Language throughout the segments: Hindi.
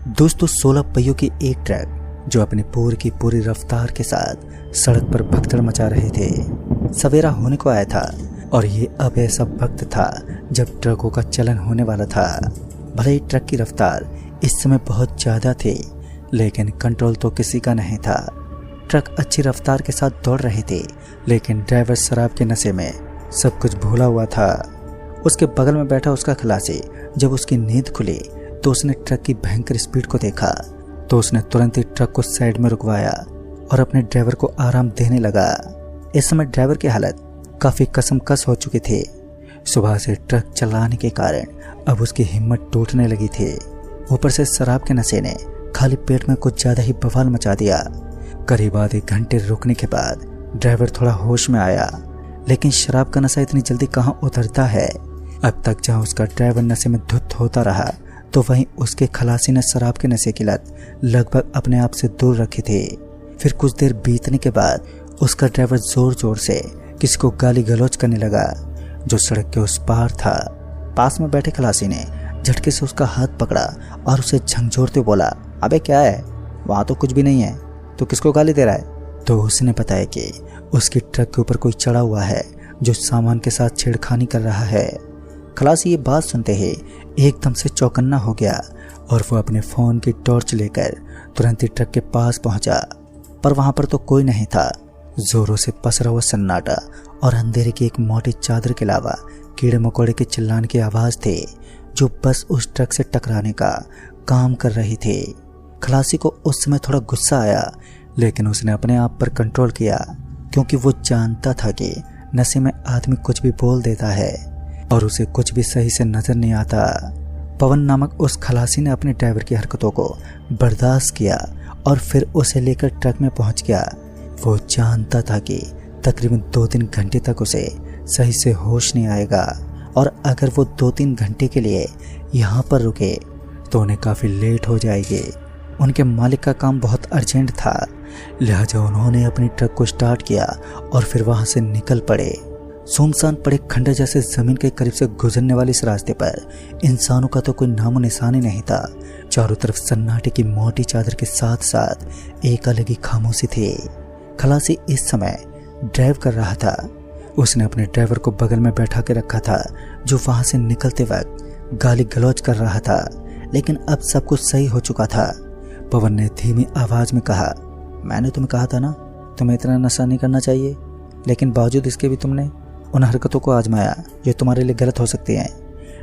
दोस्तों 16 पहियों की एक ट्रक जो अपनी पूरी की पूरी रफ्तार के साथ सड़क पर भगदड़ मचा रहे थे। सवेरा होने को आया था और ये अब ऐसा वक्त था जब ट्रकों का चलन होने वाला था। भले ही ट्रक की रफ्तार इस समय बहुत ज़्यादा थी, लेकिन कंट्रोल तो किसी का नहीं था। ट्रक अच्छी रफ्तार के साथ दौड़ रहे थे, लेकिन ड्राइवर शराब के नशे में सब कुछ भूला हुआ था। उसके बगल में बैठा उसका खलासी जब उसकी नींद खुली तो उसने ट्रक की भयंकर स्पीड को देखा तो उसने तुरंत ही ट्रक को साइड में रुकवाया और अपने ड्राइवर को आराम देने लगा। इस समय ड्राइवर की हालत काफी कसमकस हो चुकी थी। सुबह से ट्रक चलाने के कारण अब उसकी हिम्मत टूटने लगी थी। ऊपर से शराब के नशे ने खाली पेट में कुछ ज्यादा ही बवाल मचा दिया। करीब आधे घंटे रुकने के बाद ड्राइवर थोड़ा होश में आया, लेकिन शराब का नशा इतनी जल्दी कहाँ उतरता है। अब तक जहाँ उसका ड्राइवर नशे में धुत होता रहा, तो वहीं उसके खलासी ने शराब के नशे की लत लगभग अपने आप से दूर रखी थी। फिर कुछ देर बीतने के बाद उसका ड्राइवर जोर जोर से किसी को गाली गलौज करने लगा जो सड़क के उस पार था। पास में बैठे खलासी ने झटके से उसका हाथ पकड़ा और उसे झंझोरते बोला, अबे क्या है, वहां तो कुछ भी नहीं है, तो किसको गाली दे रहा है। तो उसने बताया कि उसकी ट्रक के ऊपर कोई चढ़ा हुआ है जो सामान के साथ छेड़खानी कर रहा है। खलासी ये बात सुनते ही एकदम से चौकन्ना हो गया और वो अपने फोन की टॉर्च लेकर तुरंत ही ट्रक के पास पहुंचा, पर वहां पर तो कोई नहीं था। जोरों से पसरा हुआ सन्नाटा और अंधेरे की एक मोटी चादर के अलावा कीड़े मकोड़े के चिल्लाने की आवाज थी जो बस उस ट्रक से टकराने का काम कर रही थी। खलासी को उस समय थोड़ा गुस्सा आया, लेकिन उसने अपने आप पर कंट्रोल किया, क्योंकि वो जानता था कि नशे में आदमी कुछ भी बोल देता है और उसे कुछ भी सही से नजर नहीं आता। पवन नामक उस खलासी ने अपने ड्राइवर की हरकतों को बर्दाश्त किया और फिर उसे लेकर ट्रक में पहुंच गया। वो जानता था कि तकरीबन 2-3 घंटे तक उसे सही से होश नहीं आएगा, और अगर वो 2-3 घंटे के लिए यहाँ पर रुके तो उन्हें काफी लेट हो जाएगी। उनके मालिक का काम बहुत अर्जेंट था, लिहाजा उन्होंने अपनी ट्रक को स्टार्ट किया और फिर वहां से निकल पड़े। सुनसान पड़े खंडर जैसे जमीन के करीब से गुजरने वाले इस रास्ते पर इंसानों का तो कोई नामो निशान ही नहीं था। चारों तरफ सन्नाटे की मोटी चादर के साथ साथ एक अलग ही खामोशी थी। खलासी इस समय ड्राइव कर रहा था। उसने अपने ड्राइवर को बगल में बैठा के रखा था जो वहां से निकलते वक्त गाली गलौज कर रहा था, लेकिन अब सब कुछ सही हो चुका था। पवन ने धीमी आवाज में कहा, मैंने तुम्हें कहा था ना, तुम्हें इतना नशा नहीं करना चाहिए, लेकिन बावजूद इसके भी तुमने उन हरकतों को आजमाया जो तुम्हारे लिए गलत हो सकती हैं।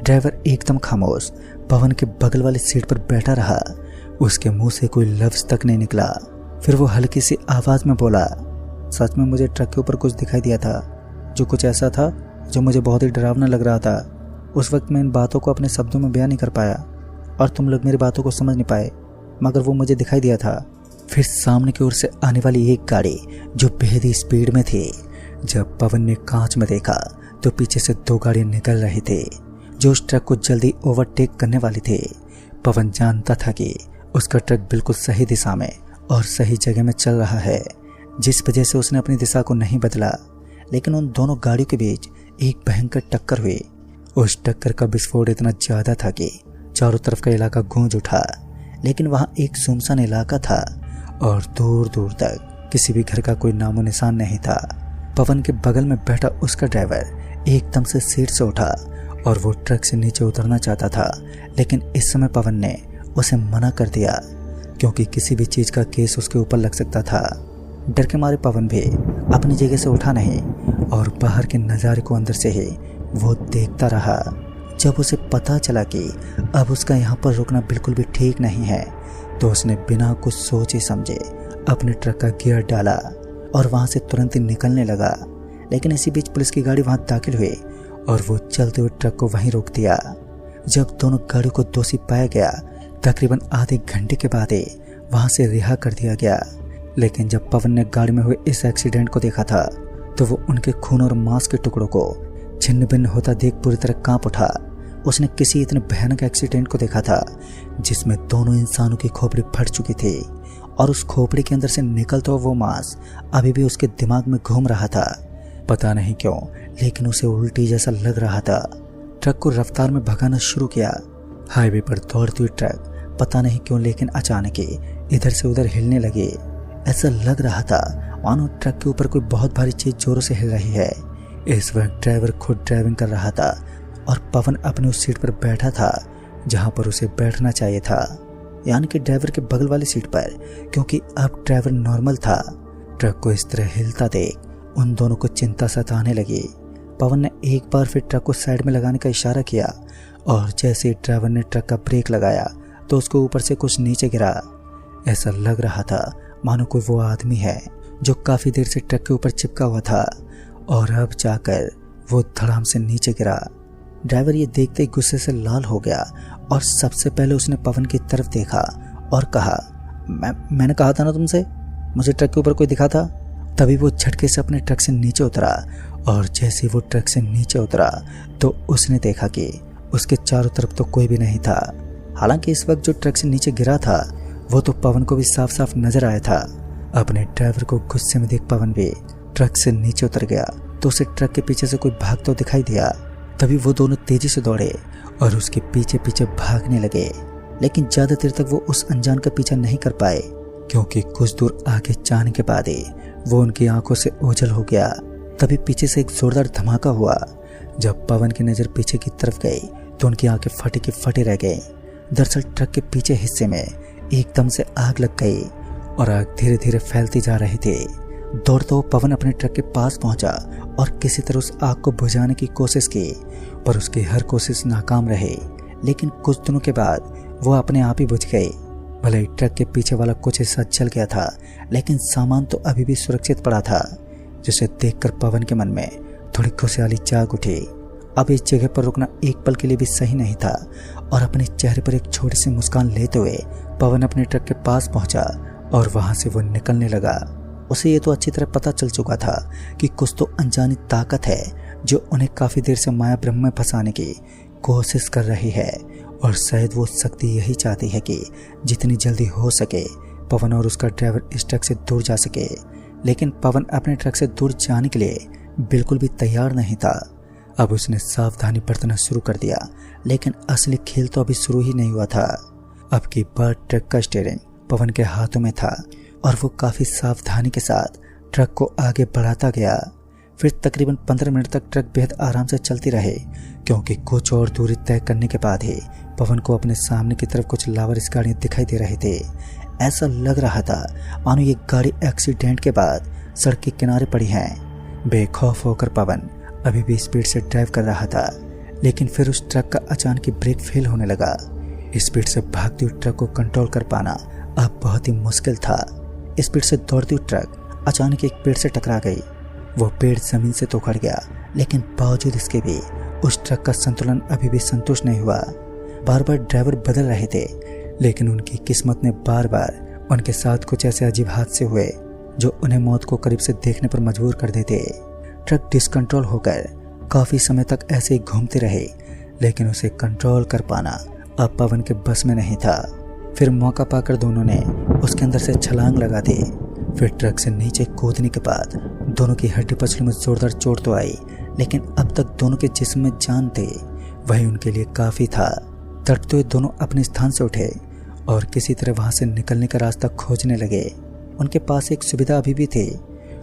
ड्राइवर एकदम खामोश पवन के बगल वाली सीट पर बैठा रहा। उसके मुंह से कोई लफ्ज तक नहीं निकला। फिर वो हल्की सी आवाज में बोला, सच में मुझे ट्रक के ऊपर कुछ दिखाई दिया था, जो कुछ ऐसा था जो मुझे बहुत ही डरावना लग रहा था। उस वक्त मैं इन बातों को अपने शब्दों में बयान नहीं कर पाया और तुम लोग मेरी बातों को समझ नहीं पाए, मगर वो मुझे दिखाई दिया था। फिर सामने की ओर से आने वाली एक गाड़ी जो बेहद ही स्पीड में थी, जब पवन ने कांच में देखा तो पीछे से 2 गाड़ियां निकल रही थी जो उस ट्रक को जल्दी ओवरटेक करने वाली थी। पवन जानता था कि उसका ट्रक बिल्कुल सही दिशा में और सही जगह में चल रहा है, जिस वजह से उसने अपनी दिशा को नहीं बदला। लेकिन उन दोनों गाड़ियों के बीच एक भयंकर टक्कर हुई। उस टक्कर का विस्फोट इतना ज्यादा था कि चारों तरफ का इलाका गूंज उठा, लेकिन वहां एक सुनसान इलाका था और दूर दूर तक किसी भी घर का कोई नामो निशान नहीं था। पवन के बगल में बैठा उसका ड्राइवर एकदम से सीट से उठा और वो ट्रक से नीचे उतरना चाहता था, लेकिन इस समय पवन ने उसे मना कर दिया, क्योंकि किसी भी चीज का केस उसके ऊपर लग सकता था। डर के मारे पवन भी अपनी जगह से उठा नहीं और बाहर के नज़ारे को अंदर से ही वो देखता रहा। जब उसे पता चला कि अब उसका यहाँ पर रुकना बिल्कुल भी ठीक नहीं है, तो उसने बिना कुछ सोचे समझे अपने ट्रक का गियर डाला और वहां से तुरंत ही निकलने लगा। लेकिन इसी बीच पुलिस की गाड़ी वहां दाखिल हुई और वो चलते हुए ट्रक को वहीं रोक दिया। जब दोनों गाड़ियों को दोषी पाया गया, तकरीबन आधे घंटे के बाद ही वहां से रिहा कर दिया गया। लेकिन जब पवन ने गाड़ी में हुए इस एक्सीडेंट को देखा था, तो वो उनके खून और मांस के टुकड़ों को छिन्न भिन्न होता देख पूरी तरह कांप उठा। उसने किसी इतने भयानक एक्सीडेंट को देखा था जिसमें दोनों इंसानों की खोपड़ी फट चुकी थी और उस खोपड़ी के अंदर से निकलता हुआ वो मांस अभी भी उसके दिमाग में घूम रहा था। पता नहीं क्यों, लेकिन उसे उल्टी जैसा लग रहा था। ट्रक को रफ्तार में भगाना शुरू किया। हाईवे पर दौड़ती हुई ट्रक पता नहीं क्यों लेकिन अचानक ही इधर से उधर हिलने लगे। ऐसा लग रहा था मानो ट्रक के ऊपर कोई बहुत भारी चीज जोरों से हिल रही है। इस वक्त ड्राइवर खुद ड्राइविंग कर रहा था और पवन अपनी उस सीट पर बैठा था जहां पर उसे बैठना चाहिए था, यानी कि ड्राइवर के बगल वाली सीट पर, क्योंकि अब ड्राइवर नॉर्मल था। ट्रक को इस तरह हिलता देख उन दोनों को चिंता सताने लगी। पवन ने एक बार फिर ट्रक को साइड में लगाने का इशारा किया और जैसे ही ड्राइवर ने ट्रक का ब्रेक लगाया तो उसको ऊपर से कुछ नीचे गिरा। ऐसा लग रहा था मानो कोई वो आदमी है जो काफी देर से ट्रक के ऊपर चिपका हुआ था और अब जाकर वो धड़ाम से नीचे गिरा। ड्राइवर ये देखते ही गुस्से से लाल हो गया और सबसे पहले उसने पवन की तरफ देखा और कहा, मैंने कहा था ना तुमसे, मुझे ट्रक के ऊपर कोई दिखा था। तभी वो झटके से अपने ट्रक से नीचे उतरा और जैसे वो ट्रक से नीचे उतरा तो उसने देखा कि उसके चारों तरफ तो कोई भी नहीं था। हालांकि इस वक्त जो ट्रक से नीचे गिरा था वो तो पवन को भी साफ साफ नजर आया था। अपने ड्राइवर को गुस्से में देख पवन भी ट्रक से नीचे उतर गया तो उसे ट्रक के पीछे से कोई भागता दिखाई दिया। तभी वो दोनों तेजी से दौड़े और उसके पीछे पीछे भागने लगे, लेकिन ज्यादा देर तक वो उस अनजान का पीछा नहीं कर पाए क्योंकि कुछ दूर आगे जाने के बाद ही वो उनकी आंखों से ओझल हो गया। तभी पीछे से एक जोरदार धमाका हुआ। जब पवन की नजर पीछे की तरफ गई तो उनकी आंखें फटी की फटी रह गई। दरअसल ट्रक के पीछे हिस्से में एकदम से आग लग गई और आग धीरे धीरे फैलती जा रही थी। दौड़ता हुआ पवन अपने ट्रक के पास पहुंचा और किसी तरह उस आग को बुझाने की कोशिश की, पर उसकी हर कोशिश नाकाम रही। लेकिन कुछ दिनों के बाद वो अपने आप ही बुझ गई। भले ही ट्रक के पीछे वाला कुछ हिस्सा जल गया था, लेकिन सामान तो अभी भी सुरक्षित पड़ा था, जिसे देखकर पवन के मन में थोड़ी खुशहाली जाग उठी। अब इस जगह पर रुकना एक पल के लिए भी सही नहीं था और अपने चेहरे पर एक छोटी सी मुस्कान लेते हुए पवन अपने ट्रक के पास पहुंचा और वहां से वो निकलने लगा। उसे ये तो अच्छी तरह पता चल चुका था कि कुछ तो अनजानी ताकत है जो उन्हें काफी देर से माया ब्रह्म में फंसाने की कोशिश कर रही है और शायद वो शक्ति यही चाहती है कि जितनी जल्दी हो सके पवन और उसका ड्राइवर इस ट्रक से दूर जा सके। लेकिन पवन अपने ट्रक से दूर जाने के लिए बिल्कुल भी तैयार नहीं था। अब उसने सावधानी बरतना शुरू कर दिया, लेकिन असली खेल तो अभी शुरू ही नहीं हुआ था। अब की बार ट्रक का स्टीयरिंग पवन के हाथों में था और वो काफी सावधानी के साथ ट्रक को आगे बढ़ाता गया। फिर तकरीबन 15 मिनट तक ट्रक बेहद आराम से चलती रही, क्योंकि कुछ और दूरी तय करने के बाद ही पवन को अपने सामने की तरफ कुछ लावारिस गाड़ियां दिखाई दे रही थी। ऐसा लग रहा था मानो ये गाड़ी एक्सीडेंट के बाद सड़क के किनारे पड़ी है। बेखौफ होकर पवन अभी भी स्पीड से ड्राइव कर रहा था, लेकिन फिर उस ट्रक का अचानक ब्रेक फेल होने लगा। स्पीड से भागती हुई ट्रक को कंट्रोल कर पाना अब बहुत ही मुश्किल था। स्पीड से दौड़ती हुई ट्रक अचानक एक पेड़ से टकरा गई। वो पेड़ जमीन से तो उखड़ गया, लेकिन बावजूद इसके भी उस ट्रक का संतुलन अभी भी संतुष्ट नहीं हुआ। बार बार ड्राइवर बदल रहे थे, लेकिन उनकी किस्मत ने बार बार उनके साथ कुछ ऐसे अजीब हादसे हुए जो उन्हें मौत को करीब से देखने पर मजबूर कर देते। ट्रक डिसकंट्रोल होकर काफी समय तक ऐसे ही घूमते रहे, लेकिन उसे कंट्रोल कर पाना अब पवन के बस में नहीं था। फिर मौका पाकर दोनों ने उसके अंदर से छलांग लगा दी। फिर ट्रक से नीचे कूदने के बाद दोनों की हड्डी पसली में जोरदार चोट तो आई, लेकिन अब तक दोनों के जिस्म में जान थे, वही उनके लिए काफी था। तड़पते हुए दोनों अपने स्थान से उठे और किसी तरह वहां से निकलने का रास्ता खोजने लगे। उनके पास एक सुविधा अभी भी थी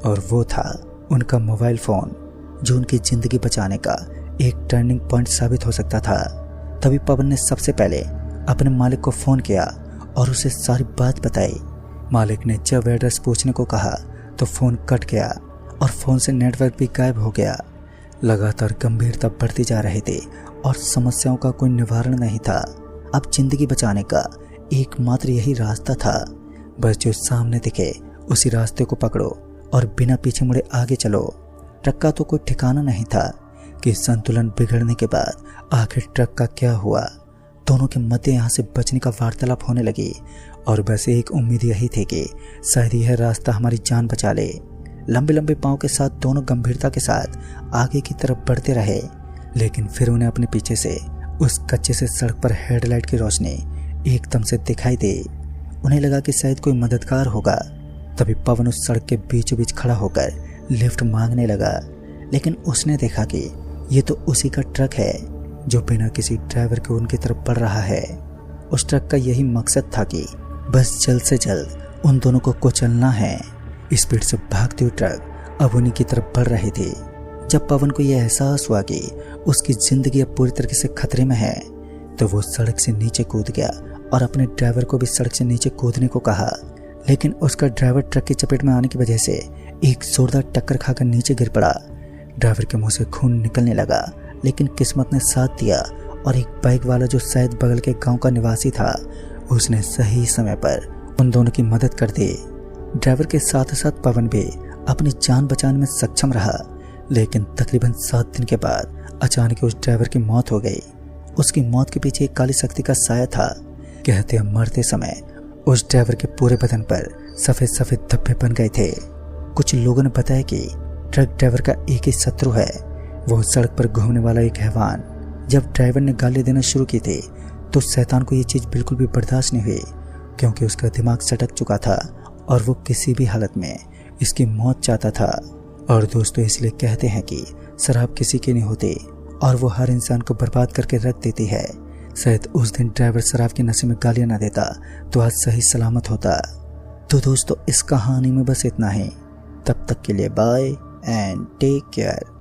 और वो था उनका मोबाइल फोन, जो उनकी जिंदगी बचाने का एक टर्निंग पॉइंट साबित हो सकता था। तभी पवन ने सबसे पहले अपने मालिक को फोन किया और उसे सारी बात बताई। मालिक ने जब एड्रेस पूछने को कहा तो फोन कट गया और फोन से नेटवर्क भी गायब हो गया। लगातार गंभीरता बढ़ती जा रही थी और समस्याओं का कोई निवारण नहीं था। अब जिंदगी बचाने का एकमात्र यही रास्ता था, बस जो सामने दिखे उसी रास्ते को पकड़ो और बिना पीछे मुड़े आगे चलो। ट्रक का तो कोई ठिकाना नहीं था कि संतुलन बिगड़ने के बाद आखिर ट्रक का क्या हुआ। दोनों के मध्य यहाँ से बचने का वार्तालाप होने लगी और बस एक उम्मीद यही थी कि शायद यह रास्ता हमारी जान बचा ले। लंबे लंबे पांव के साथ दोनों गंभीरता के साथ आगे की तरफ बढ़ते रहे, लेकिन फिर उन्हें अपने पीछे से उस कच्चे से सड़क पर हेडलाइट की रोशनी एकदम से दिखाई दी। उन्हें लगा कि शायद कोई मददगार होगा। तभी पवन उस सड़क के बीचों बीच खड़ा होकर लिफ्ट मांगने लगा, लेकिन उसने देखा कि ये तो उसी का ट्रक है जो बिना किसी ड्राइवर के उनकी तरफ बढ़ रहा है। उस ट्रक का यही मकसद था कि बस जल्द से जल्द उन दोनों को कुचलना है। स्पीड से भागती हुई ट्रक अब उन्हीं की तरफ बढ़ रही थी। जब पवन को यह एहसास हुआ कि उसकी जिंदगी अब पूरी तरीके से खतरे में है, तो वो सड़क से नीचे कूद गया और अपने ड्राइवर को भी सड़क से नीचे कूदने को कहा। लेकिन उसका ड्राइवर ट्रक की चपेट में आने की वजह से एक जोरदार टक्कर खाकर नीचे गिर पड़ा। ड्राइवर के मुंह से खून निकलने लगा, लेकिन किस्मत ने साथ दिया और एक बाइक वाला जो शायद बगल के गांव का निवासी था, उसने सही समय पर उन दोनों की मदद कर दी। ड्राइवर के साथ साथ पवन भी अपनी जान बचाने में सक्षम रहा, लेकिन तकरीबन 7 दिन के बाद अचानक उस ड्राइवर की मौत हो गई। उसकी मौत के पीछे एक काली शक्ति का साया था। कहते हैं मरते समय उस ड्राइवर के पूरे बदन पर सफेद सफेद धब्बे बन गए थे। कुछ लोगों ने बताया कि ट्रक ड्राइवर का एक ही शत्रु है, वो सड़क पर घूमने वाला एक हैवान। जब ड्राइवर ने गाली देना शुरू की थी तो शैतान को ये चीज़ बिल्कुल भी बर्दाश्त नहीं हुई, क्योंकि उसका दिमाग सटक चुका था और वो किसी भी हालत में इसकी मौत चाहता था। और दोस्तों, इसलिए कहते हैं कि शराब किसी की नहीं होती और वो हर इंसान को बर्बाद करके रख देती है। शायद उस दिन ड्राइवर शराब के नशे में गालियां ना देता तो आज सही सलामत होता। तो दोस्तों, इस कहानी में बस इतना ही। तब तक के लिए बाय एंड टेक केयर।